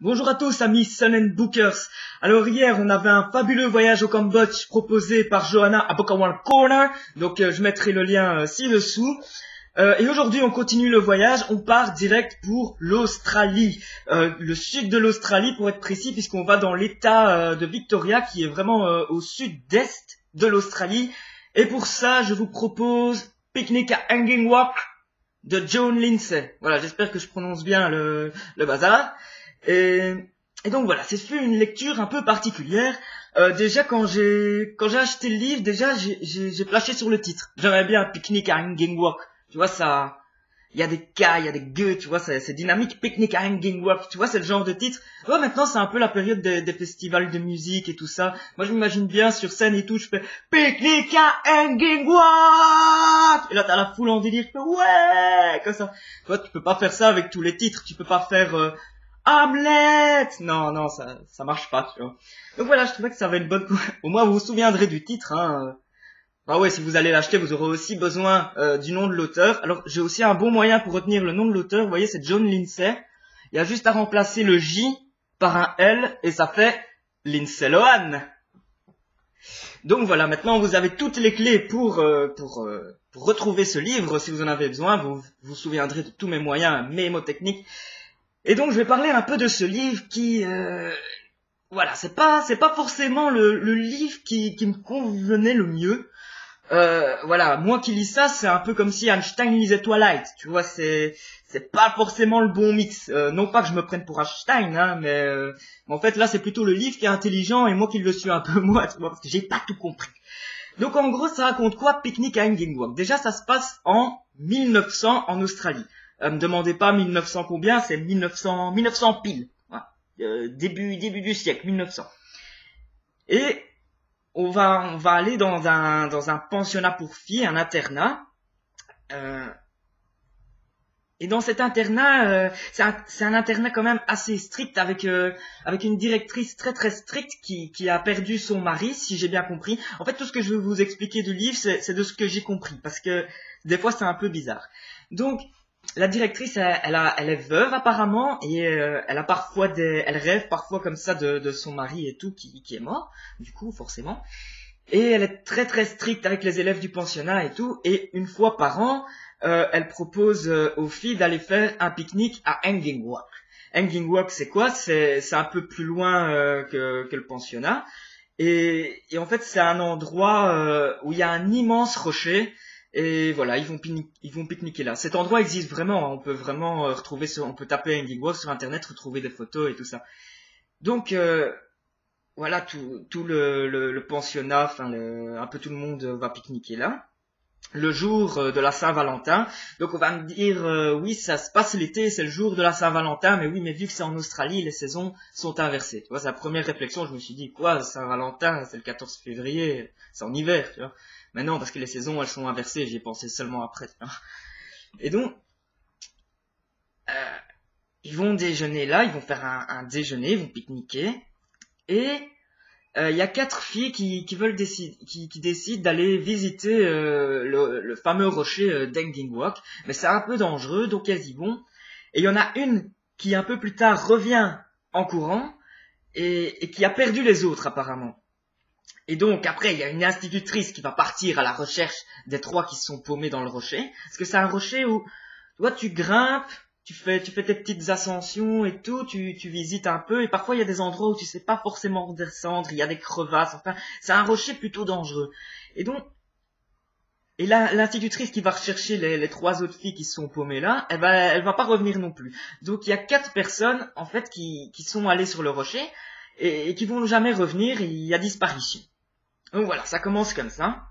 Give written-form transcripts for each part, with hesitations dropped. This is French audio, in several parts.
Bonjour à tous amis Sun and Bookers. Alors hier on avait un fabuleux voyage au Cambodge proposé par Johanna à Bokawal Corner, donc je mettrai le lien ci-dessous. Et aujourd'hui on continue le voyage, on part direct pour l'Australie, le sud de l'Australie pour être précis, puisqu'on va dans l'état de Victoria qui est vraiment au sud-est de l'Australie. Et pour ça je vous propose Picnic à Hanging Rock de Joan Lindsay. Voilà, j'espère que je prononce bien le bazar. Et donc voilà, c'est une lecture un peu particulière. Déjà quand j'ai acheté le livre, déjà j'ai flashé sur le titre. J'aimerais bien un Picnic à Hanging Rock. Tu vois ça, il y a des K, il y a des G, tu vois, c'est dynamique. Picnic à Hanging Rock, tu vois, c'est le genre de titre. Ouais, maintenant c'est un peu la période des festivals de musique et tout ça. Moi je m'imagine bien sur scène et tout, je fais Picnic à Hanging Rock. Et là t'as la foule en délire, ouais, comme ça. Tu vois, tu peux pas faire ça avec tous les titres. Tu peux pas faire Hamlet! Non, ça marche pas, tu vois. Donc voilà, je trouvais que ça avait une bonne au moins vous vous souviendrez du titre, hein. Bah ouais, si vous allez l'acheter, vous aurez aussi besoin du nom de l'auteur. Alors, j'ai aussi un bon moyen pour retenir le nom de l'auteur. Vous voyez, c'est Joan Lindsay. Il y a juste à remplacer le J par un L et ça fait Lindsay Lohan. Donc voilà, maintenant vous avez toutes les clés pour retrouver ce livre. Si vous en avez besoin, vous vous souviendrez de tous mes moyens mémotechniques. Et donc je vais parler un peu de ce livre qui, voilà, c'est pas forcément le livre qui me convenait le mieux. Voilà, moi qui lis ça, c'est un peu comme si Einstein lisait Twilight, tu vois, c'est pas forcément le bon mix. Non pas que je me prenne pour Einstein, hein, mais en fait là c'est plutôt le livre qui est intelligent et moi qui le suis un peu moins, tu vois, parce que j'ai pas tout compris. Donc en gros, ça raconte quoi, Picnic à Hanging Rock? Déjà, ça se passe en 1900 en Australie. Me demandez pas 1900 combien, c'est 1900 pile. Voilà. Début du siècle, 1900. Et on va aller dans un pensionnat pour filles, un internat. Et dans cet internat, c'est un internat quand même assez strict avec une directrice très stricte qui a perdu son mari, si j'ai bien compris. En fait, tout ce que je veux vous expliquer du livre, c'est de ce que j'ai compris, parce que des fois c'est un peu bizarre. Donc la directrice, elle est veuve apparemment, et elle rêve parfois comme ça de son mari et tout qui est mort, du coup forcément. Et elle est très stricte avec les élèves du pensionnat et tout. Et une fois par an, elle propose aux filles d'aller faire un pique-nique à Hanging Rock. Hanging Rock, c'est quoi? C'est un peu plus loin que le pensionnat. Et en fait, c'est un endroit où il y a un immense rocher. Et voilà, ils vont pique-niquer là. Cet endroit existe vraiment. Hein. On peut vraiment on peut taper Hanging Rock sur internet, retrouver des photos et tout ça. Donc voilà, tout le pensionnat, enfin un peu tout le monde va pique-niquer là. Le jour de la Saint-Valentin. Donc on va me dire, oui, ça se passe l'été, c'est le jour de la Saint-Valentin, mais oui, mais vu que c'est en Australie, les saisons sont inversées. Tu vois, c'est la première réflexion, je me suis dit, quoi, Saint-Valentin, c'est le 14 février, c'est en hiver, tu vois. Mais non, parce que les saisons, elles sont inversées, j'y ai pensé seulement après, tu vois. Et donc, ils vont déjeuner là, ils vont faire un déjeuner, ils vont pique-niquer, et il y a 4 filles qui décident d'aller visiter le fameux rocher d'Hanging Rock, mais c'est un peu dangereux, donc elles y vont. Et il y en a une qui un peu plus tard revient en courant et qui a perdu les autres apparemment. Et donc après il y a une institutrice qui va partir à la recherche des 3 qui se sont paumés dans le rocher, parce que c'est un rocher où toi tu grimpes, tu fais tes petites ascensions et tout, tu visites un peu, et parfois il y a des endroits où tu sais pas forcément redescendre, il y a des crevasses, enfin, c'est un rocher plutôt dangereux. Et donc, l'institutrice qui va rechercher les 3 autres filles qui se sont paumées là, elle va pas revenir non plus. Donc il y a 4 personnes, en fait, qui sont allées sur le rocher, et qui vont jamais revenir, et il y a disparition. Donc voilà, ça commence comme ça.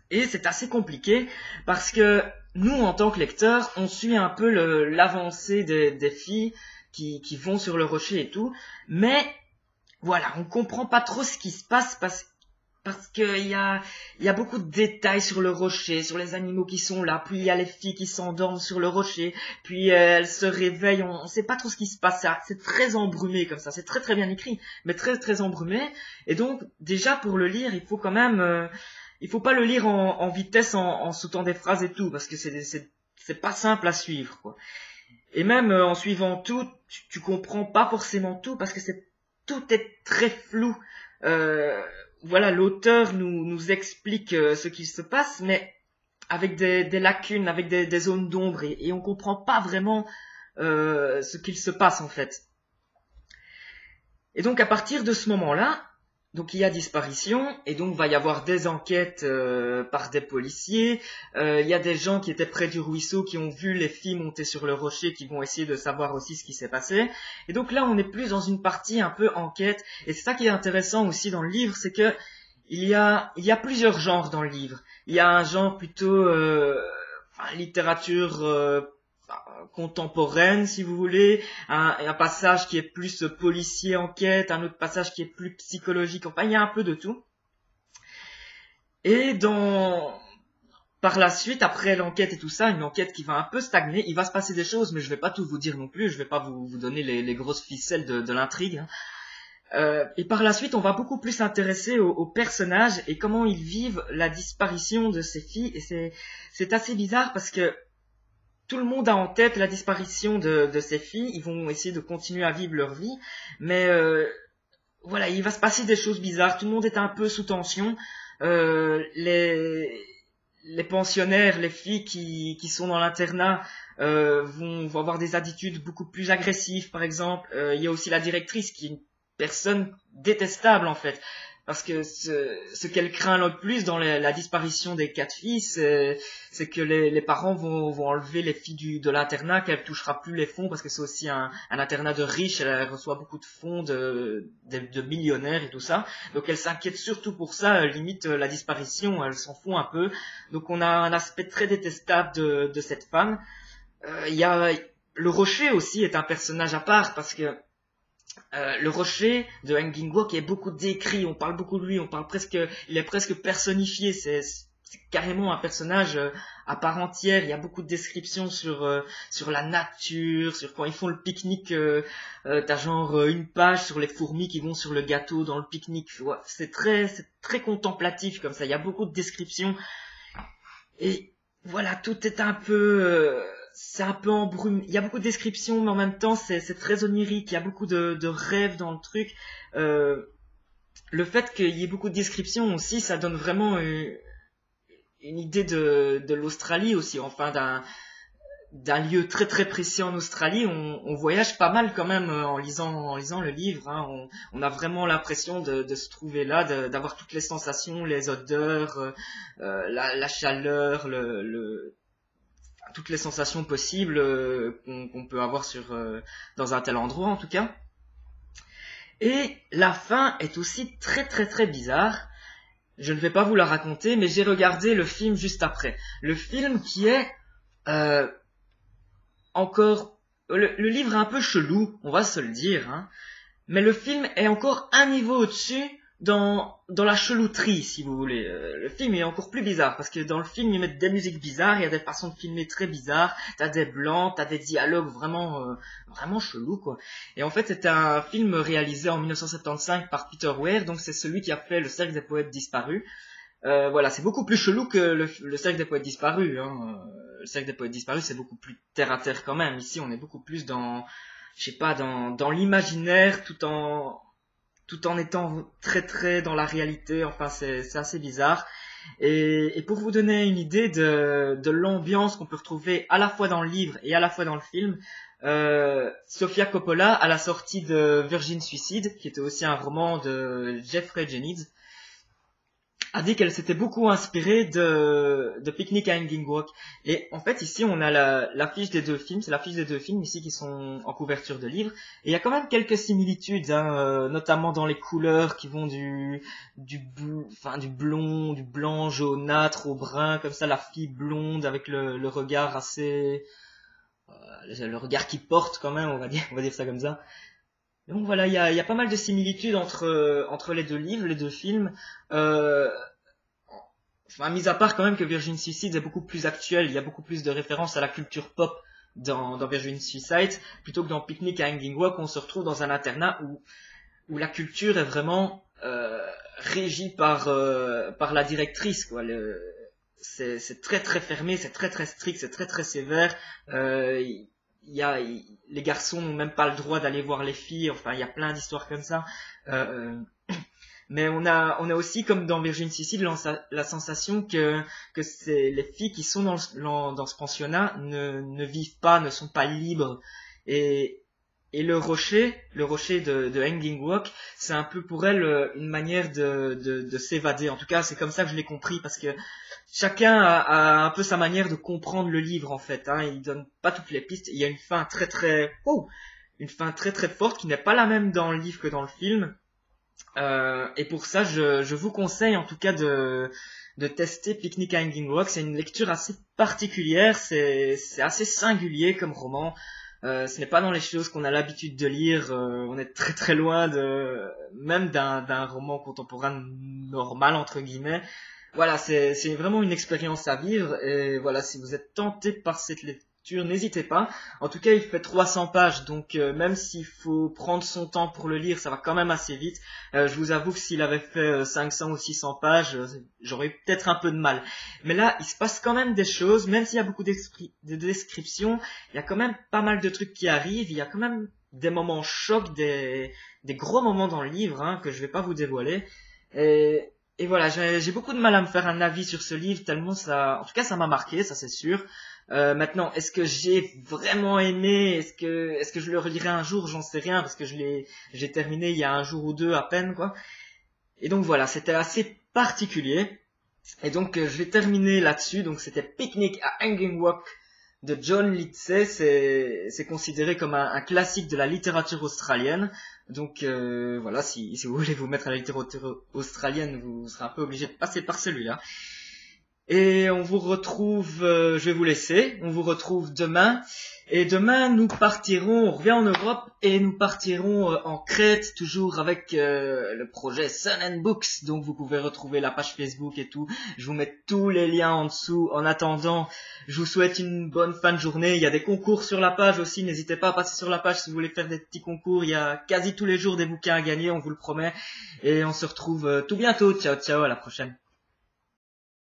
Et c'est assez compliqué parce que nous, en tant que lecteurs, on suit un peu l'avancée des filles qui vont sur le rocher et tout. Mais voilà, on comprend pas trop ce qui se passe parce qu'il y a beaucoup de détails sur le rocher, sur les animaux qui sont là. Puis il y a les filles qui s'endorment sur le rocher. Puis elles se réveillent. On sait pas trop ce qui se passe. C'est très embrumé comme ça. C'est très bien écrit, mais très embrumé. Et donc déjà pour le lire, il faut quand même il faut pas le lire en vitesse, en sautant des phrases et tout, parce que c'est pas simple à suivre, quoi. Et même en suivant tout, tu comprends pas forcément tout parce que tout est très flou. Voilà, l'auteur nous explique ce qui se passe, mais avec des lacunes, avec des zones d'ombre, et on comprend pas vraiment ce qu'il se passe en fait. Et donc à partir de ce moment-là, donc il y a disparition, et donc va y avoir des enquêtes par des policiers. Il y a des gens qui étaient près du ruisseau, qui ont vu les filles monter sur le rocher, qui vont essayer de savoir aussi ce qui s'est passé. Et donc là, on est plus dans une partie un peu enquête. Et c'est ça qui est intéressant aussi dans le livre, c'est que il y a plusieurs genres dans le livre. Il y a un genre plutôt littérature contemporaine, si vous voulez, un passage qui est plus policier enquête, un autre passage qui est plus psychologique, enfin il y a un peu de tout. Et par la suite, après l'enquête et tout ça, une enquête qui va un peu stagner, il va se passer des choses, mais je vais pas tout vous dire non plus, je vais pas vous donner les grosses ficelles de l'intrigue, hein. Et par la suite, on va beaucoup plus s'intéresser aux personnages et comment ils vivent la disparition de ces filles. Et c'est assez bizarre parce que tout le monde a en tête la disparition de ces filles. Ils vont essayer de continuer à vivre leur vie, mais voilà, il va se passer des choses bizarres. Tout le monde est un peu sous tension. Les pensionnaires, les filles qui sont dans l'internat vont avoir des attitudes beaucoup plus agressives, par exemple. Il y a aussi la directrice qui est une personne détestable en fait, parce que ce qu'elle craint le plus dans la disparition des 4 filles, c'est que les parents vont enlever les filles de l'internat, qu'elle touchera plus les fonds, parce que c'est aussi un internat de riches, elle reçoit beaucoup de fonds de millionnaires et tout ça, donc elle s'inquiète surtout pour ça, limite la disparition, elle s'en fout un peu, donc on a un aspect très détestable de cette femme. Il y a le rocher aussi est un personnage à part, parce que le rocher de Hengingwok est beaucoup décrit, on parle beaucoup de lui, il est presque personnifié, c'est carrément un personnage à part entière. Il y a beaucoup de descriptions sur la nature, sur quand ils font le pique-nique, t'as genre une page sur les fourmis qui vont sur le gâteau dans le pique-nique. Ouais, c'est très contemplatif comme ça, il y a beaucoup de descriptions. Et voilà, tout est un peu c'est un peu embrumé. Il y a beaucoup de descriptions, mais en même temps, c'est très onirique. Il y a beaucoup de rêves dans le truc. Le fait qu'il y ait beaucoup de descriptions aussi, ça donne vraiment une idée de l'Australie aussi. Enfin, d'un lieu très très précis en Australie. On voyage pas mal quand même en lisant le livre, hein. On a vraiment l'impression de se trouver là, d'avoir toutes les sensations, les odeurs, la chaleur, toutes les sensations possibles qu'on peut avoir dans un tel endroit en tout cas. Et la fin est aussi très très très bizarre. Je ne vais pas vous la raconter, mais j'ai regardé le film juste après. Le film qui est encore... Le livre est un peu chelou, on va se le dire, hein. Mais le film est encore un niveau au-dessus dans la chelouterie, si vous voulez. Le film est encore plus bizarre, parce que dans le film, ils mettent des musiques bizarres, il y a des façons de filmer très bizarres, t'as des blancs, t'as des dialogues vraiment chelous, quoi. Et en fait, c'était un film réalisé en 1975 par Peter Weir, donc c'est celui qui a fait Le Cercle des Poètes Disparus. Voilà, c'est beaucoup plus chelou que le Cercle des Poètes Disparus, hein. Le Cercle des Poètes Disparus, c'est beaucoup plus terre à terre quand même. Ici, on est beaucoup plus dans l'imaginaire, tout en étant très très dans la réalité. Enfin, c'est assez bizarre. Et pour vous donner une idée de l'ambiance qu'on peut retrouver à la fois dans le livre et à la fois dans le film, Sofia Coppola, à la sortie de Virgin Suicide, qui était aussi un roman de Jeffrey Jennings, a dit qu'elle s'était beaucoup inspirée de Picnic à Hanging Rock. Et en fait, ici, on a l'affiche des deux films. C'est l'affiche des deux films ici qui sont en couverture de livre. Et il y a quand même quelques similitudes, hein, notamment dans les couleurs qui vont du blond, du blanc jaunâtre au brun, comme ça, la fille blonde avec le regard assez, le regard qui porte quand même, on va dire ça comme ça. Donc voilà, il y a pas mal de similitudes entre les deux livres, les deux films. Enfin, mis à part quand même que Virgin Suicide est beaucoup plus actuel, il y a beaucoup plus de références à la culture pop dans Virgin Suicide, plutôt que dans Picnic à Hanging Rock, on se retrouve dans un internat où la culture est vraiment régie par la directrice, quoi. C'est très très fermé, c'est très très strict, c'est très très sévère. les garçons n'ont même pas le droit d'aller voir les filles. Enfin, il y a plein d'histoires comme ça. Euh, mais on a aussi, comme dans Virgin Suicide, la sensation que c'est les filles qui sont dans ce pensionnat ne vivent pas, ne sont pas libres. Et le rocher de Hanging Rock, c'est un peu pour elle une manière de s'évader. En tout cas, c'est comme ça que je l'ai compris, parce que chacun a un peu sa manière de comprendre le livre, en fait. Hein. Il donne pas toutes les pistes. Il y a une fin une fin très très forte qui n'est pas la même dans le livre que dans le film. Et pour ça, je vous conseille en tout cas de tester Picnic à Hanging Rock. C'est une lecture assez particulière, c'est assez singulier comme roman. Ce n'est pas dans les choses qu'on a l'habitude de lire. On est très très loin même d'un roman contemporain normal entre guillemets. Voilà, c'est vraiment une expérience à vivre. Et voilà, si vous êtes tenté par cette lecture, n'hésitez pas. En tout cas, il fait 300 pages, donc même s'il faut prendre son temps pour le lire, ça va quand même assez vite. Je vous avoue que s'il avait fait 500 ou 600 pages, j'aurais eu peut-être un peu de mal. Mais là, il se passe quand même des choses, même s'il y a beaucoup de descriptions, il y a quand même pas mal de trucs qui arrivent, il y a quand même des moments chocs, des gros moments dans le livre, hein, que je vais pas vous dévoiler. Et voilà, j'ai beaucoup de mal à me faire un avis sur ce livre, tellement en tout cas ça m'a marqué, ça c'est sûr. Maintenant, est-ce que j'ai vraiment aimé? Est-ce que je le relirai un jour? J'en sais rien, parce que j'ai terminé il y a un jour ou deux à peine, quoi. Et donc voilà, c'était assez particulier. Et donc je vais terminer là-dessus. Donc c'était Picnic à Hanging Rock de John Lindsay. C'est considéré comme un classique de la littérature australienne. Donc voilà, si vous voulez vous mettre à la littérature australienne, vous serez un peu obligé de passer par celui-là. Et on vous retrouve, je vais vous laisser, on vous retrouve demain. Et demain, nous partirons, on revient en Europe et nous partirons en Crète, toujours avec le projet Sun and Books. Donc vous pouvez retrouver la page Facebook et tout. Je vous mets tous les liens en dessous. En attendant, je vous souhaite une bonne fin de journée. Il y a des concours sur la page aussi. N'hésitez pas à passer sur la page si vous voulez faire des petits concours. Il y a quasi tous les jours des bouquins à gagner, on vous le promet. Et on se retrouve tout bientôt. Ciao, ciao, à la prochaine.